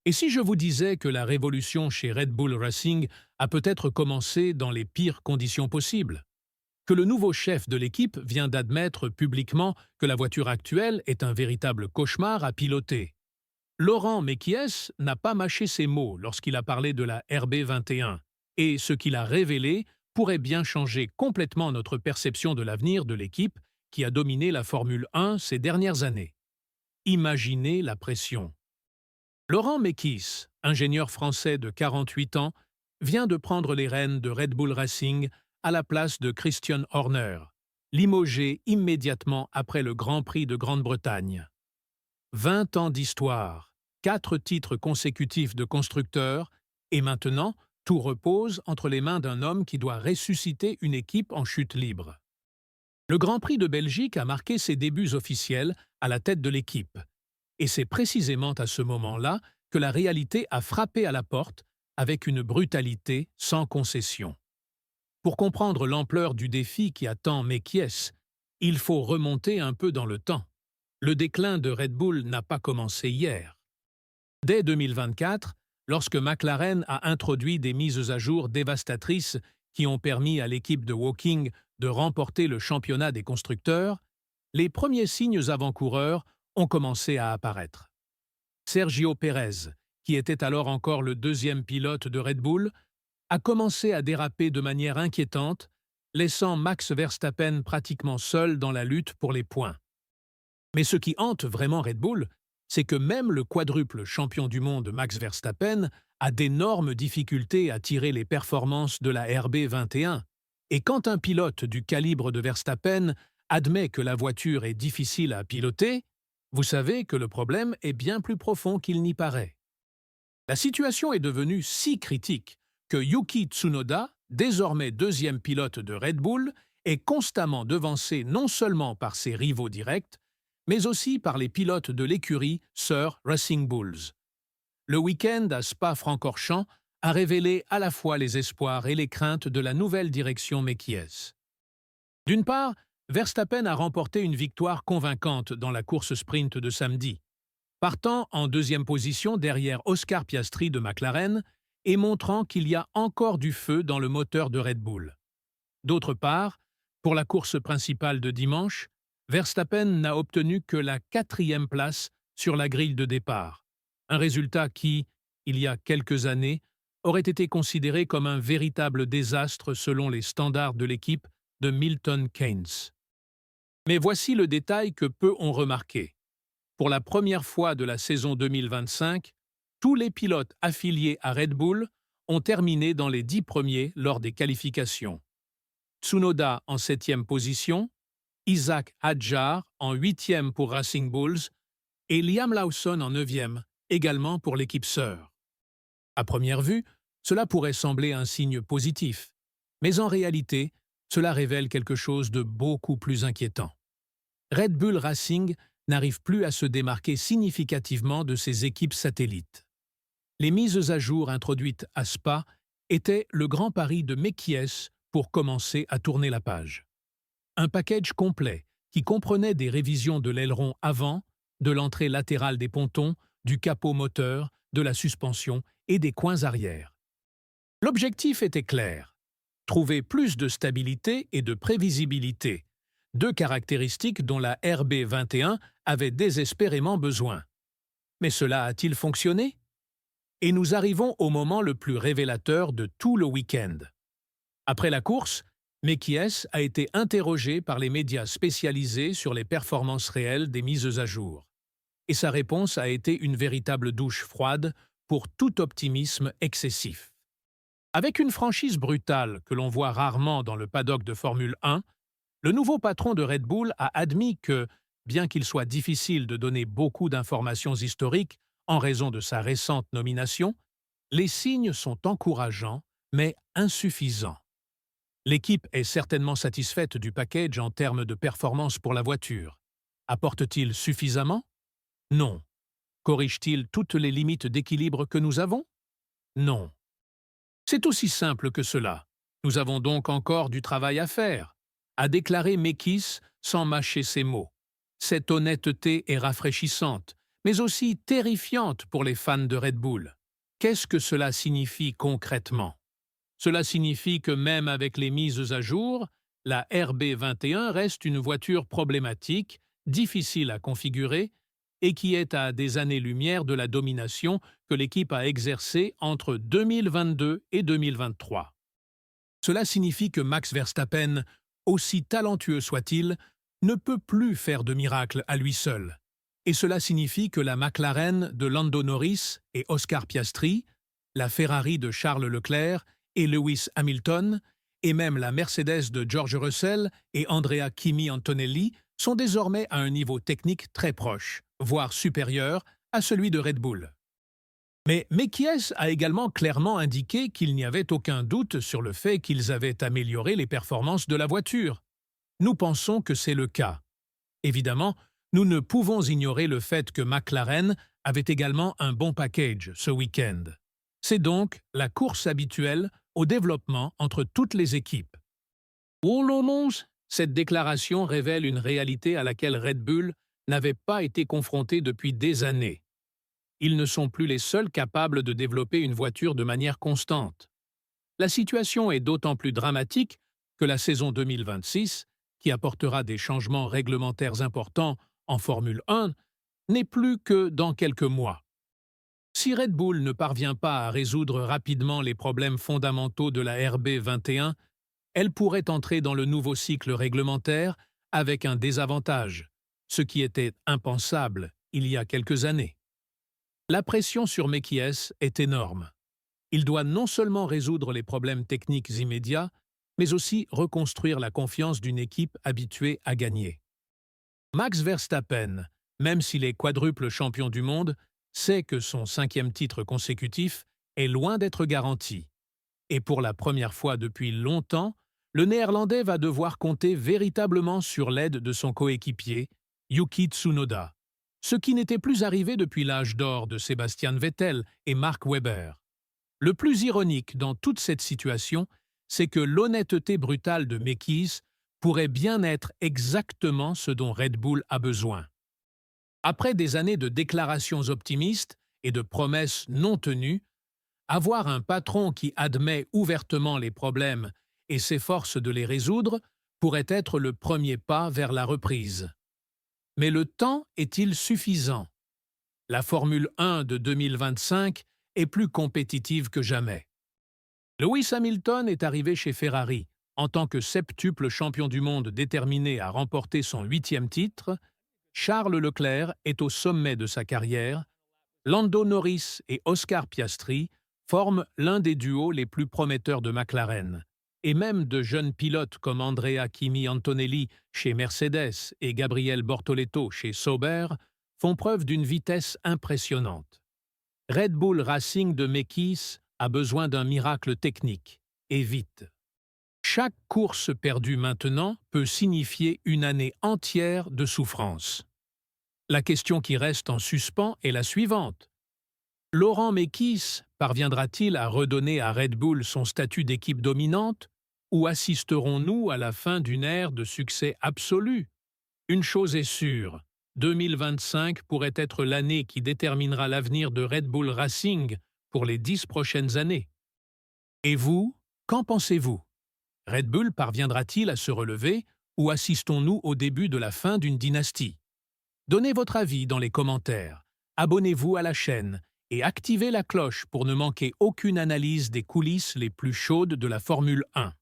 Et si je vous disais que la révolution chez Red Bull Racing a peut-être commencé dans les pires conditions possibles? Que le nouveau chef de l'équipe vient d'admettre publiquement que la voiture actuelle est un véritable cauchemar à piloter? Laurent Mekies n'a pas mâché ses mots lorsqu'il a parlé de la RB21, et ce qu'il a révélé pourrait bien changer complètement notre perception de l'avenir de l'équipe qui a dominé la Formule 1 ces dernières années. Imaginez la pression. Laurent Mekies, ingénieur français de 48 ans, vient de prendre les rênes de Red Bull Racing à la place de Christian Horner, limogé immédiatement après le Grand Prix de Grande-Bretagne. 20 ans d'histoire, 4 titres consécutifs de constructeur, et maintenant, tout repose entre les mains d'un homme qui doit ressusciter une équipe en chute libre. Le Grand Prix de Belgique a marqué ses débuts officiels à la tête de l'équipe, et c'est précisément à ce moment-là que la réalité a frappé à la porte avec une brutalité sans concession. Pour comprendre l'ampleur du défi qui attend Mekies, il faut remonter un peu dans le temps. Le déclin de Red Bull n'a pas commencé hier. Dès 2024, lorsque McLaren a introduit des mises à jour dévastatrices qui ont permis à l'équipe de Woking de remporter le championnat des constructeurs, les premiers signes avant-coureurs ont commencé à apparaître. Sergio Pérez, qui était alors encore le deuxième pilote de Red Bull, a commencé à déraper de manière inquiétante, laissant Max Verstappen pratiquement seul dans la lutte pour les points. Mais ce qui hante vraiment Red Bull, c'est que même le quadruple champion du monde Max Verstappen a d'énormes difficultés à tirer les performances de la RB21. Et quand un pilote du calibre de Verstappen admet que la voiture est difficile à piloter, vous savez que le problème est bien plus profond qu'il n'y paraît. La situation est devenue si critique que Yuki Tsunoda, désormais deuxième pilote de Red Bull, est constamment devancé non seulement par ses rivaux directs, mais aussi par les pilotes de l'écurie Sir Racing Bulls. Le week-end à Spa-Francorchamps a révélé à la fois les espoirs et les craintes de la nouvelle direction Mekies. D'une part, Verstappen a remporté une victoire convaincante dans la course sprint de samedi, partant en deuxième position derrière Oscar Piastri de McLaren et montrant qu'il y a encore du feu dans le moteur de Red Bull. D'autre part, pour la course principale de dimanche, Verstappen n'a obtenu que la 4e place sur la grille de départ, un résultat qui, il y a quelques années, aurait été considéré comme un véritable désastre selon les standards de l'équipe de Milton Keynes. Mais voici le détail que peu ont remarqué. Pour la première fois de la saison 2025, tous les pilotes affiliés à Red Bull ont terminé dans les 10 premiers lors des qualifications. Tsunoda en 7e position, Isaac Hadjar en 8e pour Racing Bulls et Liam Lawson en 9e, également pour l'équipe sœur. À première vue, cela pourrait sembler un signe positif, mais en réalité, cela révèle quelque chose de beaucoup plus inquiétant. Red Bull Racing n'arrive plus à se démarquer significativement de ses équipes satellites. Les mises à jour introduites à Spa étaient le grand pari de Mekies pour commencer à tourner la page. Un package complet qui comprenait des révisions de l'aileron avant, de l'entrée latérale des pontons, du capot moteur, de la suspension et des coins arrière. L'objectif était clair: trouver plus de stabilité et de prévisibilité, deux caractéristiques dont la RB21 avait désespérément besoin. Mais cela a-t-il fonctionné? Et nous arrivons au moment le plus révélateur de tout le week-end. Après la course, Mekies a été interrogé par les médias spécialisés sur les performances réelles des mises à jour. Et sa réponse a été une véritable douche froide pour tout optimisme excessif. Avec une franchise brutale que l'on voit rarement dans le paddock de Formule 1, le nouveau patron de Red Bull a admis que, bien qu'il soit difficile de donner beaucoup d'informations historiques en raison de sa récente nomination, les signes sont encourageants, mais insuffisants. L'équipe est certainement satisfaite du package en termes de performance pour la voiture. Apporte-t-il suffisamment? Non. Corrige-t-il toutes les limites d'équilibre que nous avons? Non. C'est aussi simple que cela. Nous avons donc encore du travail à faire, a déclaré Mekies sans mâcher ses mots. Cette honnêteté est rafraîchissante, mais aussi terrifiante pour les fans de Red Bull. Qu'est-ce que cela signifie concrètement? Cela signifie que même avec les mises à jour, la RB21 reste une voiture problématique, difficile à configurer et qui est à des années-lumière de la domination que l'équipe a exercée entre 2022 et 2023. Cela signifie que Max Verstappen, aussi talentueux soit-il, ne peut plus faire de miracle à lui seul. Et cela signifie que la McLaren de Lando Norris et Oscar Piastri, la Ferrari de Charles Leclerc et Lewis Hamilton, et même la Mercedes de George Russell et Andrea Kimi Antonelli sont désormais à un niveau technique très proche, voire supérieur, à celui de Red Bull. Mais Mekies a également clairement indiqué qu'il n'y avait aucun doute sur le fait qu'ils avaient amélioré les performances de la voiture. Nous pensons que c'est le cas. Évidemment, nous ne pouvons ignorer le fait que McLaren avait également un bon package ce week-end. C'est donc la course habituelle au développement entre toutes les équipes. Cette déclaration révèle une réalité à laquelle Red Bull n'avait pas été confronté depuis des années. Ils ne sont plus les seuls capables de développer une voiture de manière constante. La situation est d'autant plus dramatique que la saison 2026, qui apportera des changements réglementaires importants en Formule 1, n'est plus que dans quelques mois. Si Red Bull ne parvient pas à résoudre rapidement les problèmes fondamentaux de la RB21, elle pourrait entrer dans le nouveau cycle réglementaire avec un désavantage, ce qui était impensable il y a quelques années. La pression sur Mekies est énorme. Il doit non seulement résoudre les problèmes techniques immédiats, mais aussi reconstruire la confiance d'une équipe habituée à gagner. Max Verstappen, même s'il est quadruple champion du monde, sait que son 5e titre consécutif est loin d'être garanti. Et pour la première fois depuis longtemps, le Néerlandais va devoir compter véritablement sur l'aide de son coéquipier, Yuki Tsunoda, ce qui n'était plus arrivé depuis l'âge d'or de Sebastian Vettel et Mark Webber. Le plus ironique dans toute cette situation, c'est que l'honnêteté brutale de Mekies pourrait bien être exactement ce dont Red Bull a besoin. Après des années de déclarations optimistes et de promesses non tenues, avoir un patron qui admet ouvertement les problèmes et s'efforce de les résoudre pourrait être le premier pas vers la reprise. Mais le temps est-il suffisant? La Formule 1 de 2025 est plus compétitive que jamais. Lewis Hamilton est arrivé chez Ferrari en tant que septuple champion du monde déterminé à remporter son 8e titre. Charles Leclerc est au sommet de sa carrière. Lando Norris et Oscar Piastri forment l'un des duos les plus prometteurs de McLaren. Et même de jeunes pilotes comme Andrea Kimi Antonelli chez Mercedes et Gabriel Bortoleto chez Sauber font preuve d'une vitesse impressionnante. Red Bull Racing de Mekies a besoin d'un miracle technique, et vite. Chaque course perdue maintenant peut signifier une année entière de souffrance. La question qui reste en suspens est la suivante. Laurent Mekies parviendra-t-il à redonner à Red Bull son statut d'équipe dominante ou assisterons-nous à la fin d'une ère de succès absolu? Une chose est sûre, 2025 pourrait être l'année qui déterminera l'avenir de Red Bull Racing pour les 10 prochaines années. Et vous, qu'en pensez-vous? Red Bull parviendra-t-il à se relever ou assistons-nous au début de la fin d'une dynastie? Donnez votre avis dans les commentaires, abonnez-vous à la chaîne et activez la cloche pour ne manquer aucune analyse des coulisses les plus chaudes de la Formule 1.